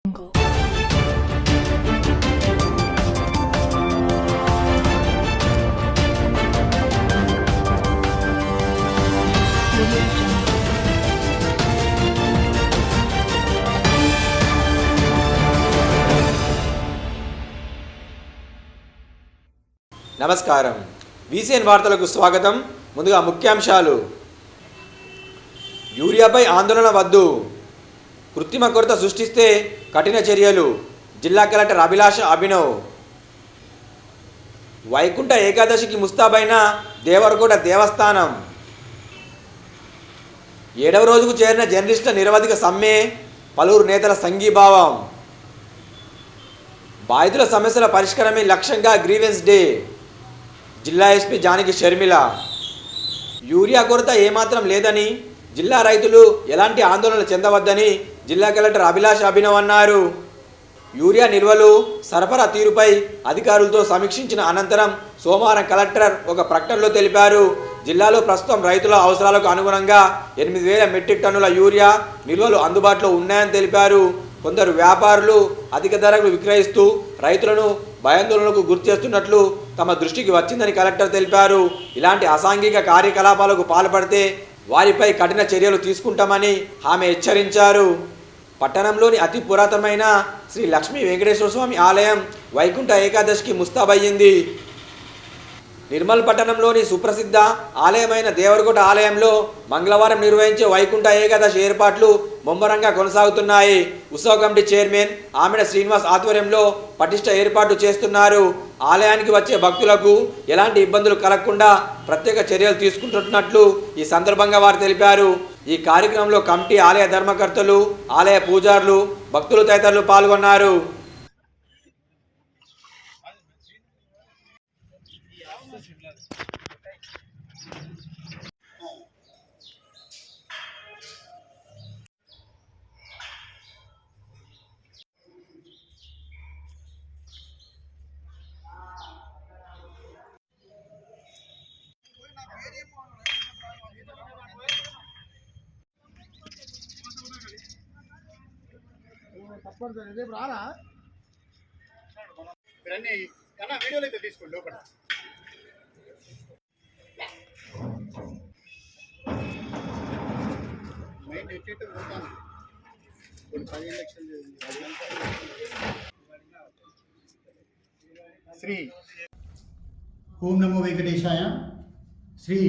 నమస్కారం. వీసీఎన్ వార్తలకు స్వాగతం. ముందుగా ముఖ్యాంశాలు. యూరియాపై ఆందోళన వద్దు, కృత్రిమ కొరత సృష్టిస్తే కఠిన చర్యలు, జిల్లా కలెక్టర్ అభిలాష అభినవ్. వైకుంఠ ఏకాదశికి ముస్తాబైన దేవరకోట దేవస్థానం. 7వ రోజుకు చేరిన జర్నలిస్టుల నిరవధిక సమ్మె, పలువురు నేతల సంఘీభావం. బాధితుల సమస్యల పరిష్కారమే లక్ష్యంగా గ్రీవెన్స్ డే, జిల్లా ఎస్పీ జానకి షర్మిల. యూరియా కొరత ఏమాత్రం లేదని, జిల్లా రైతులు ఎలాంటి ఆందోళన చెందవద్దని జిల్లా కలెక్టర్ అభిలాష అభినవ్ అన్నారు. యూరియా నిల్వలు, సరఫరా తీరుపై అధికారులతో సమీక్షించిన అనంతరం సోమవారం కలెక్టర్ ఒక ప్రకటనలో తెలిపారు. జిల్లాలో ప్రస్తుతం రైతుల అవసరాలకు అనుగుణంగా 8,000 మెట్రిక్ టన్నుల యూరియా నిల్వలు అందుబాటులో ఉన్నాయని తెలిపారు. కొందరు వ్యాపారులు అధిక ధరకు విక్రయిస్తూ రైతులను భయాందోళనకు గురి చేస్తున్నట్లు తమ దృష్టికి వచ్చిందని కలెక్టర్ తెలిపారు. ఇలాంటి అసాంఘిక కార్యకలాపాలకు పాల్పడితే వారిపై కఠిన చర్యలు తీసుకుంటామని ఆమె హెచ్చరించారు. పట్టణంలోని అతి పురాతనమైన శ్రీ లక్ష్మీ వెంకటేశ్వర స్వామి ఆలయం వైకుంఠ ఏకాదశికి ముస్తాబయ్యింది. నిర్మల్ పట్టణంలోని సుప్రసిద్ధ ఆలయమైన దేవరకోట ఆలయంలో మంగళవారం నిర్వహించే వైకుంఠ ఏకాదశి ఏర్పాట్లు ముమ్మరంగా కొనసాగుతున్నాయి. ఉత్సవ కమిటీ చైర్మన్ ఆమెడ శ్రీనివాస్ ఆధ్వర్యంలో పటిష్ట ఏర్పాట్లు చేస్తున్నారు. ఆలయానికి వచ్చే భక్తులకు ఎలాంటి ఇబ్బందులు కలగకుండా ప్రత్యేక చర్యలు తీసుకుంటున్నట్లు ఈ సందర్భంగా వారు తెలిపారు. ఈ కార్యక్రమంలో కమిటీ, ఆలయ ధర్మకర్తలు, ఆలయ పూజారులు, భక్తులు తదితరులు పాల్గొన్నారు. రేపు రారా మీరన్నీ కన్నా వీడియోలు అయితే తీసుకోండి. లోపల మైండ్ ఎట్టేట్టు పోతాను. కొన్ని 15 లక్షలు శ్రీ ఓం నమో వెంకటేశాయ. శ్రీ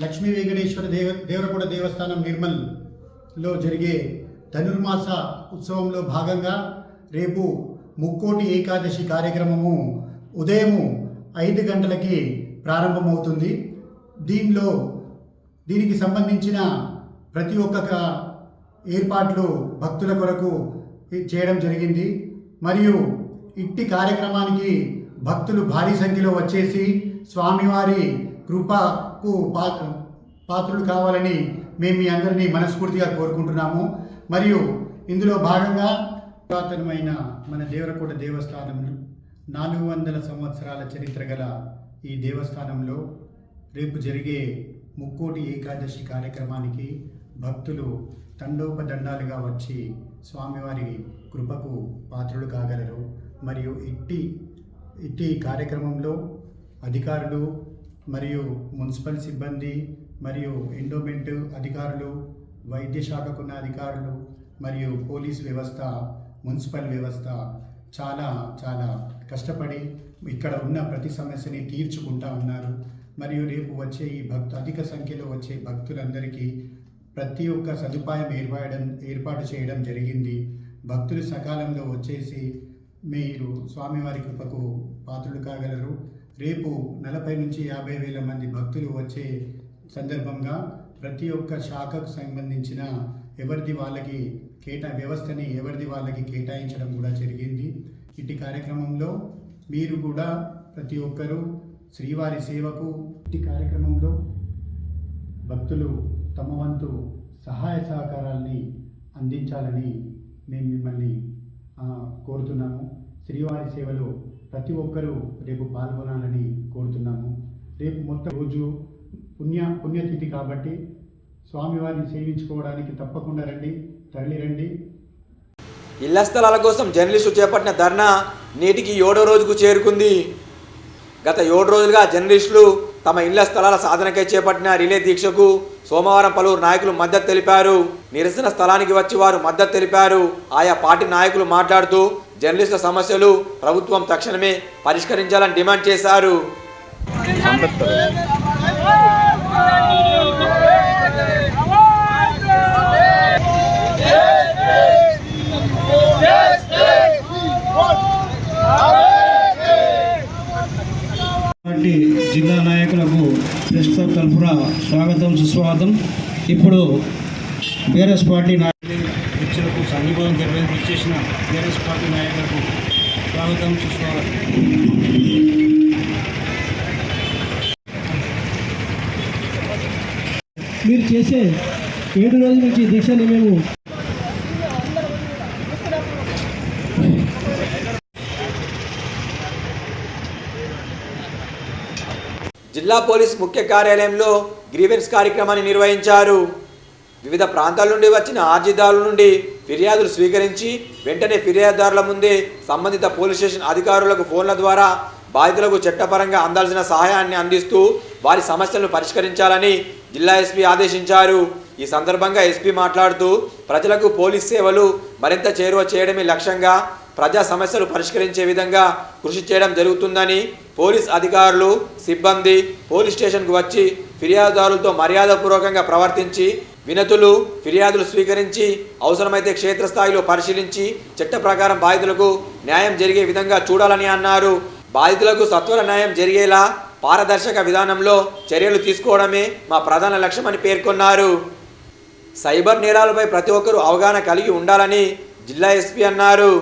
లక్ష్మీ వెంకటేశ్వర దేవరకోట దేవస్థానం నిర్మల్లో జరిగే ధనుర్మాస ఉత్సవంలో భాగంగా రేపు ముక్కోటి ఏకాదశి కార్యక్రమము ఉదయం 5 గంటలకి ప్రారంభమవుతుంది. దీనికి సంబంధించిన ప్రతి ఒక్క ఏర్పాట్లు భక్తుల కొరకు చేయడం జరిగింది. మరియు ఇట్టి కార్యక్రమానికి భక్తులు భారీ సంఖ్యలో వచ్చేసి స్వామివారి కృపకు పాత్రులు కావాలని మేము మీ అందరినీ మనస్ఫూర్తిగా కోరుకుంటున్నాము. మరియు ఇందులో భాగంగా పురాతనమైన మన దేవరకోట దేవస్థానంలో 400 సంవత్సరాల చరిత్ర గల ఈ దేవస్థానంలో రేపు జరిగే ముక్కోటి ఏకాదశి కార్యక్రమానికి భక్తులు తండోపదండాలుగా వచ్చి స్వామివారి కృపకు పాత్రులు కాగలరు. మరియు ఇట్టి కార్యక్రమంలో అధికారులు మరియు మున్సిపల్ సిబ్బంది మరియు ఎండోమెంట్ అధికారులు, వైద్య శాఖకున్న అధికారులు మరియు పోలీస్ వ్యవస్థ, మున్సిపల్ వ్యవస్థ చాలా చాలా కష్టపడి ఇక్కడ ఉన్న ప్రతి సమస్యని తీర్చుకుంటూ ఉన్నారు. మరియు రేపు వచ్చే ఈ అధిక సంఖ్యలో వచ్చే భక్తులందరికీ ప్రతి ఒక్క సదుపాయం ఏర్పాటు చేయడం జరిగింది. భక్తులు సకాలంలో వచ్చేసి మీరు స్వామివారి కృపకు పాత్రులు కాగలరు. రేపు 40 నుంచి 50 వేల మంది భక్తులు వచ్చే సందర్భంగా ప్రతి ఒక్క శాఖకు సంబంధించిన వ్యవస్థని ఎవరిది వాళ్ళకి కేటాయించడం కూడా జరిగింది. ఇట్టి కార్యక్రమంలో మీరు కూడా ప్రతి ఒక్కరూ శ్రీవారి సేవకు ఇట్టి కార్యక్రమంలో భక్తులు తమ వంతు సహాయ సహకారాల్ని అందించాలని మేము మిమ్మల్ని కోరుతున్నాము. శ్రీవారి సేవలో ప్రతి ఒక్కరూ రేపు పాల్గొనాలని కోరుతున్నాము. రేపు మొత్తం రోజు పుణ్యతిథి కాబట్టి స్వామివారిని సేవించుకోవడానికి తప్పకుండా తరలి రండి. ఇళ్ల స్థలాల కోసం జర్నలిస్టులు చేపట్టిన ధర్నా నేటికి 7వ రోజుకు చేరుకుంది. గత 7 రోజులుగా జర్నలిస్టులు తమ ఇళ్ల స్థలాల సాధనకై చేపట్టిన రిలే దీక్షకు సోమవారం పలువురు నాయకులు మద్దతు తెలిపారు. నిరసన స్థలానికి వచ్చి వారు మద్దతు తెలిపారు. ఆయా పార్టీ నాయకులు మాట్లాడుతూ జర్నలిస్టుల సమస్యలు ప్రభుత్వం తక్షణమే పరిష్కరించాలని డిమాండ్ చేశారు. జిల్లా నాయకులకు ప్రెస్ క్లబ్ తరఫున స్వాగతం సుస్వాగతం. ఇప్పుడు బీఆర్ఎస్ పార్టీ నాయకులకు సంఘీభావం నిర్వహించేసిన బీఆర్ఎస్ పార్టీ నాయకులకు స్వాగతం సుస్వాగతం. మీరు చేసే 7 రోజుల నుంచి దీక్షని మేము జిల్లా పోలీస్ ముఖ్య కార్యాలయంలో గ్రీవెన్స్ కార్యక్రమాన్ని నిర్వహించారు. వివిధ ప్రాంతాల నుండి వచ్చిన అర్జీదారుల నుండి ఫిర్యాదులు స్వీకరించి వెంటనే ఫిర్యాదుదారుల ముందే సంబంధిత పోలీస్ స్టేషన్ అధికారులకు ఫోన్ల ద్వారా బాధితులకు చట్టపరంగా అందాల్సిన సహాయాన్ని అందిస్తూ వారి సమస్యలను పరిష్కరించాలని జిల్లా ఎస్పీ ఆదేశించారు. ఈ సందర్భంగా ఎస్పీ మాట్లాడుతూ ప్రజలకు పోలీస్ సేవలు మరింత చేరువ చేయడమే లక్ష్యంగా ప్రజా సమస్యలు పరిష్కరించే విధంగా కృషి చేయడం జరుగుతుందని, పోలీస్ అధికారులు సిబ్బంది పోలీస్ స్టేషన్కు వచ్చి ఫిర్యాదుదారులతో మర్యాదపూర్వకంగా ప్రవర్తించి వినతులు ఫిర్యాదులు స్వీకరించి అవసరమైతే క్షేత్రస్థాయిలో పరిశీలించి చట్ట ప్రకారం బాధితులకు న్యాయం జరిగే విధంగా చూడాలని అన్నారు. బాధితులకు సత్వర న్యాయం జరిగేలా పారదర్శక విధానంలో చర్యలు తీసుకోవడమే మా ప్రధాన లక్ష్యమని పేర్కొన్నారు. సైబర్ నేరాలపై ప్రతి ఒక్కరూ అవగాహన కలిగి ఉండాలని జిల్లా ఎస్పీ అన్నారు.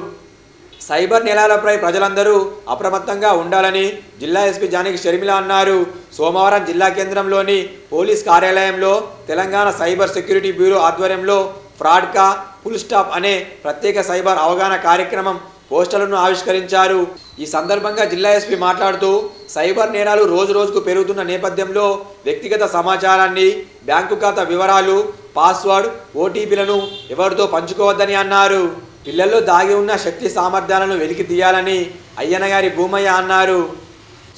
సైబర్ నేరాలపై ప్రజలందరూ అప్రమత్తంగా ఉండాలని జిల్లా ఎస్పీ జానకి షర్మిల అన్నారు. సోమవారం జిల్లా కేంద్రంలోని పోలీస్ కార్యాలయంలో తెలంగాణ సైబర్ సెక్యూరిటీ బ్యూరో ఆధ్వర్యంలో ఫ్రాడ్కా ఫుల్ స్టాప్ అనే ప్రత్యేక సైబర్ అవగాహన కార్యక్రమం పోస్టర్లను ఆవిష్కరించారు. ఈ సందర్భంగా జిల్లా ఎస్పీ మాట్లాడుతూ సైబర్ నేరాలు రోజు రోజుకు పెరుగుతున్న నేపథ్యంలో వ్యక్తిగత సమాచారాన్ని, బ్యాంకు ఖాతా వివరాలు, పాస్వర్డ్, ఓటీపీలను ఎవరితో పంచుకోవద్దని అన్నారు. పిల్లల్లో దాగి ఉన్న శక్తి సామర్థ్యాలను వెలికి తీయాలని అయ్యనగారి భూమయ్య అన్నారు.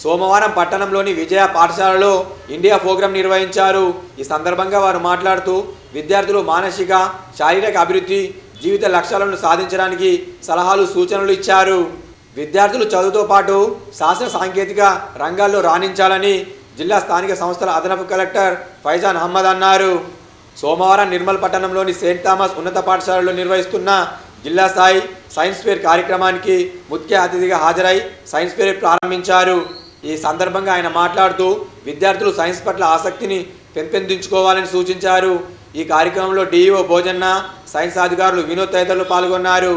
సోమవారం పట్టణంలోని విజయ పాఠశాలలో ఇండియా ప్రోగ్రాం నిర్వహించారు. ఈ సందర్భంగా వారు మాట్లాడుతూ విద్యార్థులు మానసిక, శారీరక అభివృద్ధి, జీవిత లక్ష్యాలను సాధించడానికి సలహాలు సూచనలు ఇచ్చారు. విద్యార్థులు చదువుతో పాటు శాస్త్ర సాంకేతిక రంగాల్లో రాణించాలని జిల్లా స్థానిక సంస్థల అదనపు కలెక్టర్ ఫైజాన్ అహ్మద్ అన్నారు. సోమవారం నిర్మల్ పట్టణంలోని సెయింట్ థామస్ ఉన్నత పాఠశాలలో నిర్వహిస్తున్న జిల్లా స్థాయి సైన్స్ ఫేర్ కార్యక్రమానికి ముఖ్య అతిథిగా హాజరై సైన్స్ ఫేర్ ప్రారంభించారు. ఈ సందర్భంగా ఆయన మాట్లాడుతూ విద్యార్థులు సైన్స్ పట్ల ఆసక్తిని పెంపొందించుకోవాలని సూచించారు. ఈ కార్యక్రమంలో డిఈఓ భోజన్న, సైన్స్ అధికారులు వినోద్ తదితరులు పాల్గొన్నారు.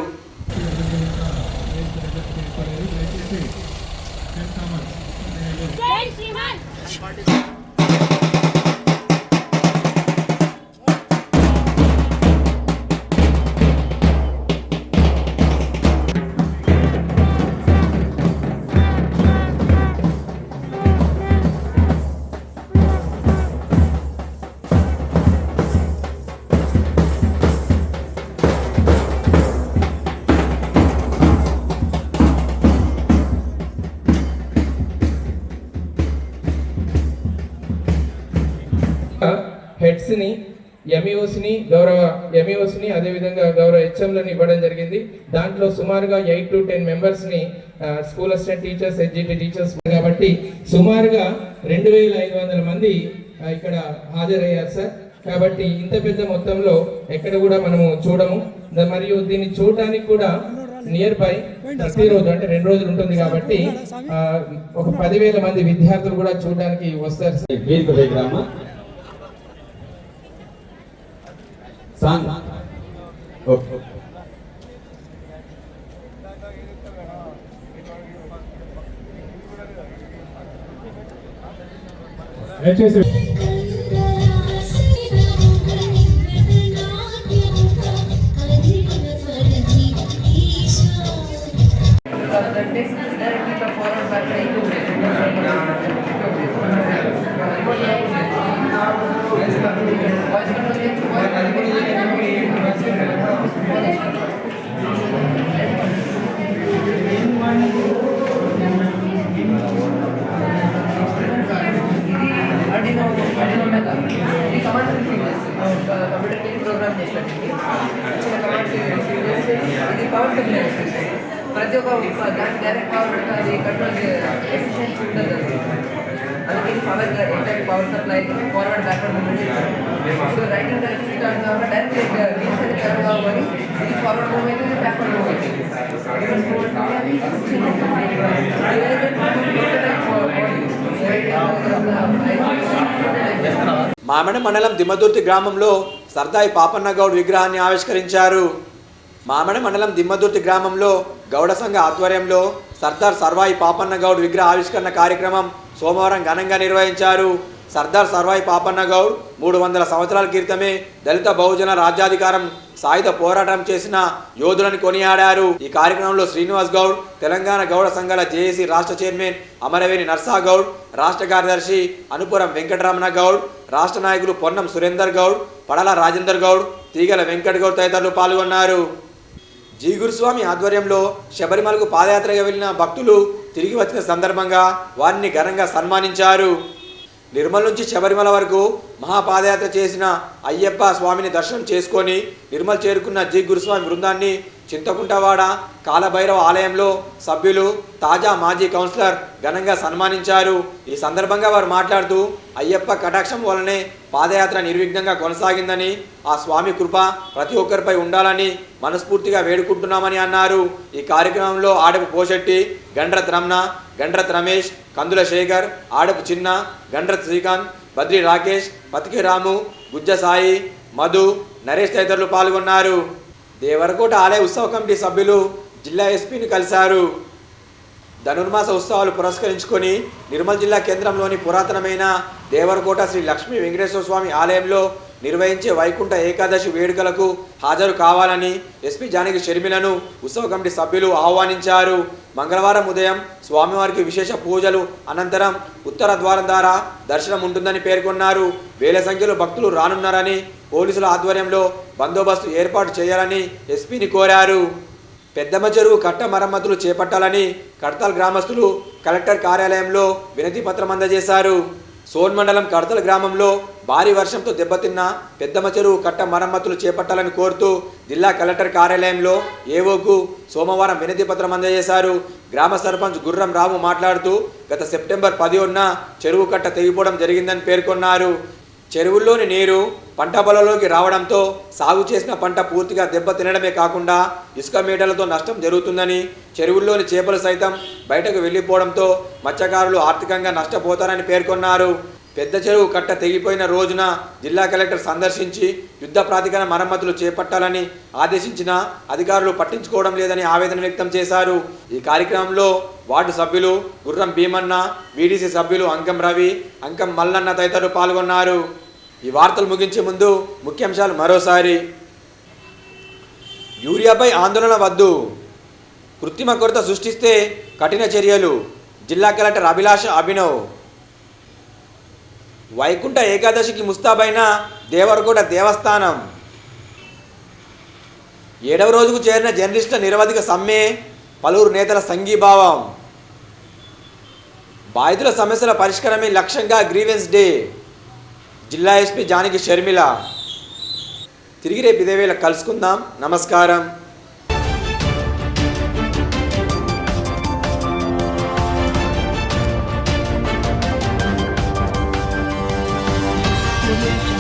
హెడ్స్ని, ఎంఈఓస్ని అదేవిధంగా గౌరవ హెచ్ఎంలను ఇవ్వడం జరిగింది. దాంట్లో సుమారుగా 8 to 10 మెంబర్స్ని school assistant teachers, SGT teachers కాబట్టి సుమారుగా 2500 మంది ఇక్కడ హాజరయ్యారు సార్. కాబట్టి ఇంత పెద్ద మొత్తంలో ఎక్కడ కూడా మనము చూడము. మరియు దీన్ని చూడడానికి కూడా నియర్ బై ప్రతిరోజు అంటే 2 రోజులు ఉంటుంది కాబట్టి ఒక 10,000 మంది విద్యార్థులు కూడా చూడడానికి వస్తారు సార్. Sang. Okay. ఇచ్చిన కమాండ్స్ రిసీవ్ చేసి ఇది పవర్ సప్లై వస్తుంది. ప్రతి ఒక్క దానికి డైరెక్ట్ పవర్ అది కంట్రోల్ ఎఫిషియన్సీ ఉండదు. అందుకే power exact power supply forward backward movement చేస్తారు. So right and left turn కావాలి, డైరెక్ట్ వీల్స్ అని టర్న్ కావాలి. ఇది ఫార్వర్డ్ మూవ్మెంట్, ఇది backward movement. Reverse movement Mamidi మండలం దిమ్మదుర్తి గ్రామంలో సర్దాయి పాపన్న గౌడ్ విగ్రహాన్ని ఆవిష్కరించారు. మామిడి మండలం దిమ్మదుర్తి గ్రామంలో గౌడ సంఘ ఆధ్వర్యంలో సర్దార్ సర్వాయి పాపన్న గౌడ్ విగ్రహ ఆవిష్కరణ కార్యక్రమం సోమవారం ఘనంగా నిర్వహించారు. సర్దార్ సర్వాయి పాపన్న గౌడ్ 300 సంవత్సరాల క్రితమే దళిత బహుజన రాజ్యాధికారం సాయుధ పోరాటం చేసిన యోధులను కొనియాడారు. ఈ కార్యక్రమంలో శ్రీనివాస్ గౌడ్, తెలంగాణ గౌడ సంఘాల జేఏసీ రాష్ట్ర చైర్మన్ అమరవేణి నర్సా గౌడ్, రాష్ట్ర కార్యదర్శి అనుపురం వెంకటరమణ గౌడ్, రాష్ట్ర నాయకులు పొన్నం సురేందర్ గౌడ్, పడల రాజేందర్ గౌడ్, తీగల వెంకట్ గౌడ్ తదితరులు పాల్గొన్నారు. జీ గురుస్వామి ఆధ్వర్యంలో శబరిమలకు పాదయాత్రగా వెళ్లిన భక్తులు తిరిగి వచ్చిన సందర్భంగా వారిని ఘనంగా సన్మానించారు. నిర్మల్ నుంచి శబరిమల వరకు మహాపాదయాత్ర చేసిన అయ్యప్ప స్వామిని దర్శనం చేసుకొని నిర్మల్ చేరుకున్న జీ గురుస్వామి బృందాన్ని చింతకుంటవాడ కాలభైరవ ఆలయంలో సభ్యులు, తాజా మాజీ కౌన్సిలర్ ఘనంగా సన్మానించారు. ఈ సందర్భంగా వారు మాట్లాడుతూ అయ్యప్ప కటాక్షం వలనే పాదయాత్ర నిర్విఘ్నంగా కొనసాగిందని, ఆ స్వామి కృప ప్రతి ఒక్కరిపై ఉండాలని మనస్ఫూర్తిగా వేడుకుంటున్నామని అన్నారు. ఈ కార్యక్రమంలో ఆడపు పోషెట్టి, గండ్రత్ రమణ, గండ్రత్ రమేష్, కందుల శేఖర్, ఆడపు చిన్న, గండ్రత్ శ్రీకాంత్, బద్రి రాకేష్, పతికి రాము, గుజ్జ సాయి, మధు, నరేష్ తదితరులు పాల్గొన్నారు. దేవరకోట ఆలయ ఉత్సవ కమిటీ సభ్యులు జిల్లా ఎస్పీని కలిశారు. ధనుర్మాస ఉత్సవాలు పురస్కరించుకొని నిర్మల్ జిల్లా కేంద్రంలోని పురాతనమైన దేవరకోట శ్రీ లక్ష్మీ వెంకటేశ్వర స్వామి ఆలయంలో నిర్వహించే వైకుంఠ ఏకాదశి వేడుకలకు హాజరు కావాలని ఎస్పీ జానకి షర్మిలను ఉత్సవ కమిటీ సభ్యులు ఆహ్వానించారు. మంగళవారం ఉదయం స్వామివారికి విశేష పూజలు అనంతరం ఉత్తర ద్వారం ద్వారా దర్శనం ఉంటుందని పేర్కొన్నారు. వేల సంఖ్యలో భక్తులు రానున్నారని, పోలీసుల ఆధ్వర్యంలో బందోబస్తు ఏర్పాటు చేయాలని ఎస్పీని కోరారు. పెద్దమ్మ చెరువు కట్ట మరమ్మతులు చేపట్టాలని కడతాల్ గ్రామస్తులు కలెక్టర్ కార్యాలయంలో వినతి పత్రం అందజేశారు. సోన్ మండలం కడతల గ్రామంలో భారీ వర్షంతో దెబ్బతిన్న పెద్దమ్మ చెరువు కట్ట మరమ్మతులు చేపట్టాలని కోరుతూ జిల్లా కలెక్టర్ కార్యాలయంలో ఏవోకు సోమవారం వినతి పత్రం అందజేశారు. గ్రామ సర్పంచ్ గుర్రం రాము మాట్లాడుతూ గత సెప్టెంబర్ 10న చెరువు కట్ట తెగిపోవడం జరిగిందని పేర్కొన్నారు. చెరువుల్లోని నీరు పంట పొలంలోకి రావడంతో సాగు చేసిన పంట పూర్తిగా దెబ్బతినడమే కాకుండా ఇసుక మేటలతో నష్టం జరుగుతుందని, చెరువుల్లోని చేపలు సైతం బయటకు వెళ్ళిపోవడంతో మత్స్యకారులు ఆర్థికంగా నష్టపోతారని పేర్కొన్నారు. పెద్ద చెరువు కట్ట తెగిపోయిన రోజున జిల్లా కలెక్టర్ సందర్శించి యుద్ధ ప్రాతికార మరమ్మతులు చేపట్టాలని ఆదేశించిన అధికారులు పట్టించుకోవడం లేదని ఆవేదన వ్యక్తం చేశారు. ఈ కార్యక్రమంలో వార్డు సభ్యులు గుర్రం భీమన్న, వీడీసీ సభ్యులు అంకం రవి, అంకం మల్లన్న తదితరులు పాల్గొన్నారు. ఈ వార్తలు ముగించే ముందు ముఖ్యాంశాలు మరోసారి. యూరియాపై ఆందోళన వద్దు, కృత్రిమ కొరత సృష్టిస్తే కఠిన చర్యలు, జిల్లా కలెక్టర్ అభిలాష అభినవ్. వైకుంఠ ఏకాదశికి ముస్తాబైన దేవరకోట దేవస్థానం. 7వ రోజుకు చేరిన జర్నలిస్టుల నిరవధిక సమ్మె, పలువురు నేతల సంఘీభావం. బాధితుల సమస్యల పరిష్కారమే లక్ష్యంగా గ్రీవెన్స్ డే, జిల్లా ఎస్పీ జానకి షర్మిల. తిరిగి రేపు ఇదే వేళ కలుసుకుందాం. నమస్కారం. Audio